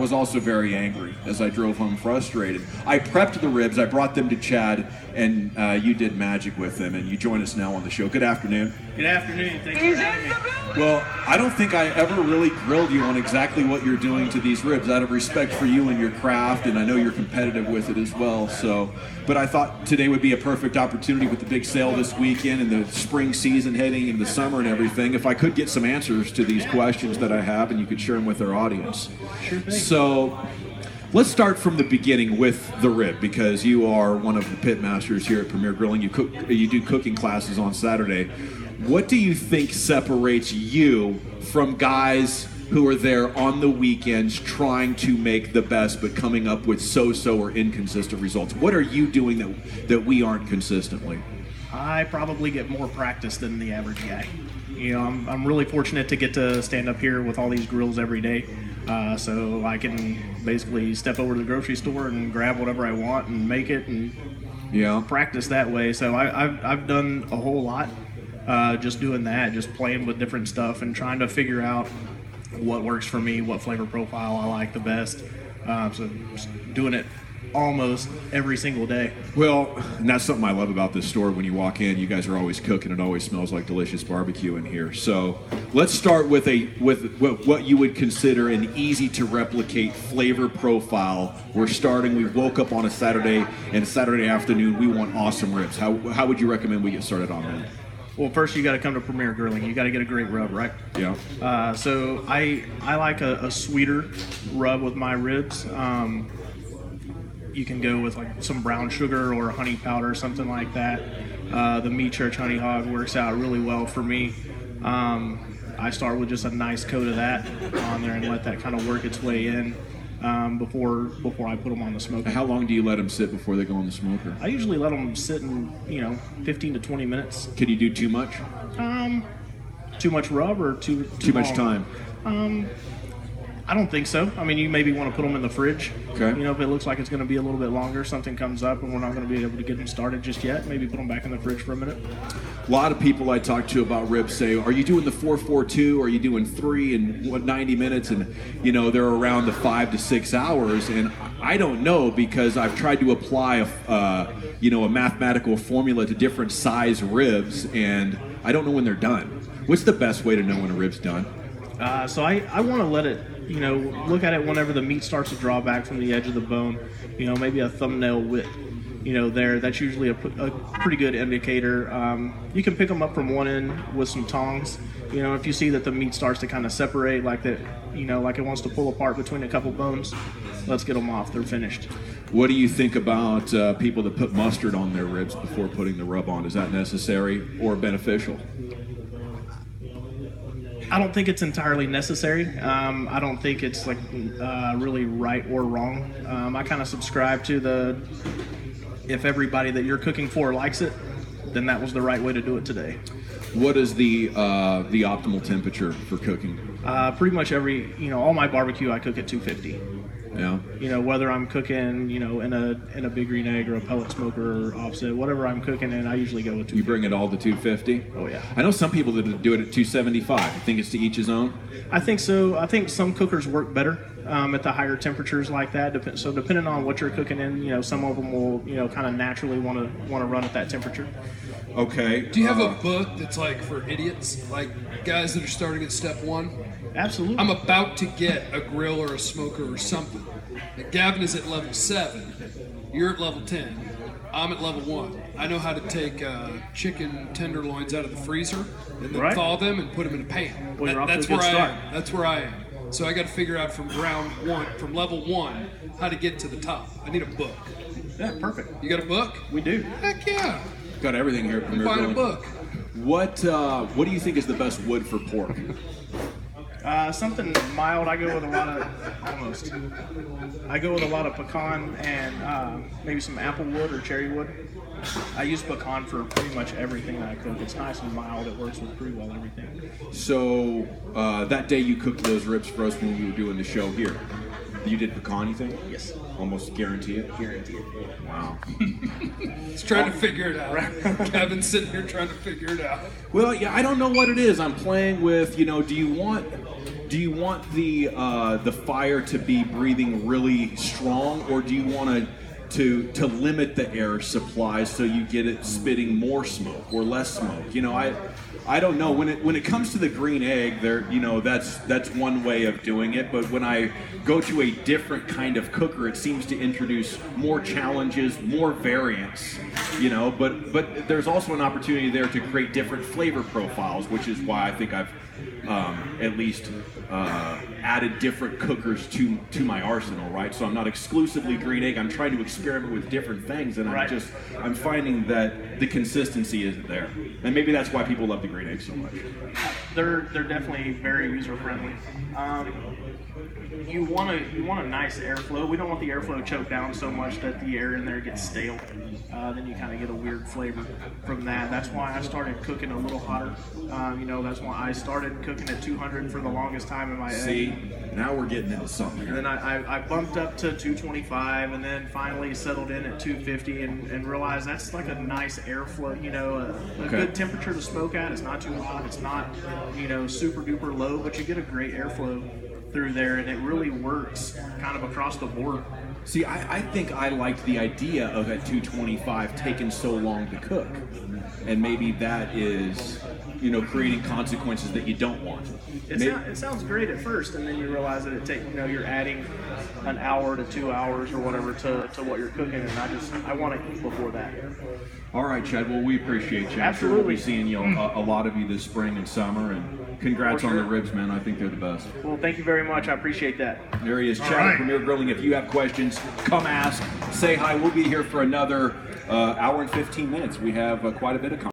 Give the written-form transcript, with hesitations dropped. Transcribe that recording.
was also very angry as I drove home frustrated. I prepped the ribs. I brought them to Chad, and you did magic with them, and you join us now on the show. Good afternoon. Good afternoon. Thanks for having me. Well, I don't think I ever really grilled you on exactly what you're doing to these ribs, out of respect for you and your craft, and I know you're competitive with it as well. So, but I thought today would be a perfect opportunity with the big sale this weekend and the spring season heading into the summer and everything. If I could get some answers to these questions that I have, and you could share them with our audience. Sure thing. So, let's start from the beginning with the rib, because you are one of the pit masters here at Premier Grilling. You do cooking classes on Saturday. What do you think separates you from guys who are there on the weekends trying to make the best but coming up with so-so or inconsistent results? What are you doing that we aren't consistently? I probably get more practice than the average guy. You know, I'm really fortunate to get to stand up here with all these grills every day. So I can basically step over to the grocery store and grab whatever I want and make it and practice that way. So I've done a whole lot just doing that, just playing with different stuff and trying to figure out what works for me, what flavor profile I like the best. So just doing it almost every single day. Well, and that's something I love about this store. When you walk in, you guys are always cooking. It always smells like delicious barbecue in here. So let's start with what you would consider an easy to replicate flavor profile. We woke up on a Saturday, and Saturday afternoon we want awesome ribs. How would you recommend we get started on that? Well, first you got to come to Premier Grilling. You got to get a great rub, right? Yeah. So I like a sweeter rub with my ribs. You can go with like some brown sugar or honey powder, something like that. The Meat Church Honey Hog works out really well for me. I start with just a nice coat of that on there and let that kind of work its way in before I put them on the smoker. How long do you let them sit before they go on the smoker? I usually let them sit in 15 to 20 minutes. Can you do too much? Too much rub or too much time? I don't think so. I mean, you maybe want to put them in the fridge. Okay. If it looks like it's going to be a little bit longer, something comes up and we're not going to be able to get them started just yet, maybe put them back in the fridge for a minute. A lot of people I talk to about ribs say, are you doing the 4-4-2? Are you doing 3 in 90 minutes? And, they're around the 5 to 6 hours. And I don't know, because I've tried to apply a mathematical formula to different size ribs, and I don't know when they're done. What's the best way to know when a rib's done? So I want to let it, look at it whenever the meat starts to draw back from the edge of the bone, maybe a thumbnail width, there. That's usually a pretty good indicator. You can pick them up from one end with some tongs. If you see that the meat starts to kind of separate, like that, like it wants to pull apart between a couple bones, let's get them off. They're finished. What do you think about people that put mustard on their ribs before putting the rub on? Is that necessary or beneficial? I don't think it's entirely necessary. I don't think it's really right or wrong. I kind of subscribe to if everybody that you're cooking for likes it, then that was the right way to do it today. What is the optimal temperature for cooking? Pretty much all my barbecue I cook at 250. Yeah. Whether I'm cooking, in a Big Green Egg or a pellet smoker or offset, whatever I'm cooking in, I usually go with 250. You bring it all to 250? Oh, yeah. I know some people that do it at 275. You think it's to each his own? I think so. I think some cookers work better at the higher temperatures like that. So depending on what you're cooking in, some of them will, kind of naturally want to run at that temperature. Okay. Do you have a book that's like for idiots, like guys that are starting at step 1? Absolutely. I'm about to get a grill or a smoker or something. Like Gavin is at level 7. You're at level 10. I'm at level 1. I know how to take chicken tenderloins out of the freezer and then thaw them and put them in a pan. Well, That's where I am. That's where I am. So I got to figure out from level 1, how to get to the top. I need a book. Yeah, perfect. You got a book? We do. Heck yeah. Got everything here. Find a book. What do you think is the best wood for pork? Something mild. I go with a lot of pecan and maybe some apple wood or cherry wood. I use pecan for pretty much everything that I cook. It's nice and mild. It works with pretty well everything. So that day you cooked those ribs for us when we were doing the show here. You did pecan, you think? Yes. Almost guarantee it? Guarantee it. Wow. He's trying to figure it out. Kevin's sitting here trying to figure it out. Well, yeah, I don't know what it is. I'm playing with, do you want the fire to be breathing really strong, or do you want to limit the air supply so you get it spitting more smoke or less smoke? I don't know. When it comes to the green egg, that's one way of doing it. But when I go to a different kind of cooker, it seems to introduce more challenges, more variance. But there's also an opportunity there to create different flavor profiles, which is why I think I've at least added different cookers to my arsenal, right? So I'm not exclusively green egg. I'm trying to experiment with different things, and Right. I'm finding that the consistency isn't there, and maybe that's why people love the green egg so much. They're definitely very user friendly. You want a nice airflow. We don't want the airflow choked down so much that the air in there gets stale. Then you kind of get a weird flavor from that. That's why I started cooking a little hotter. That's why I started cooking at 200 for the longest time in my egg. See, now we're getting into something And here. then I bumped up to 225, and then finally settled in at 250, and realized that's like a nice airflow. A Okay. good temperature to smoke at. It's not too hot. It's not super duper low, but you get a great airflow through there, and it really works kind of across the board. See, I think I liked the idea of at 225 taking so long to cook, and maybe that is, creating consequences that you don't want. It sounds great at first, and then you realize that you're adding an hour to 2 hours or whatever to what you're cooking, and I want to eat before that. All right, Chad. Well, we appreciate you. I'm sure we'll be Absolutely. seeing a lot of you this spring and summer, and congrats For on the sure. ribs, man. I think they're the best. Well, thank you very much. I appreciate that. There he is, Chad right. at Premier Grilling. If you have questions, come ask, say hi. We'll be here for another hour and 15 minutes. We have quite a bit of content.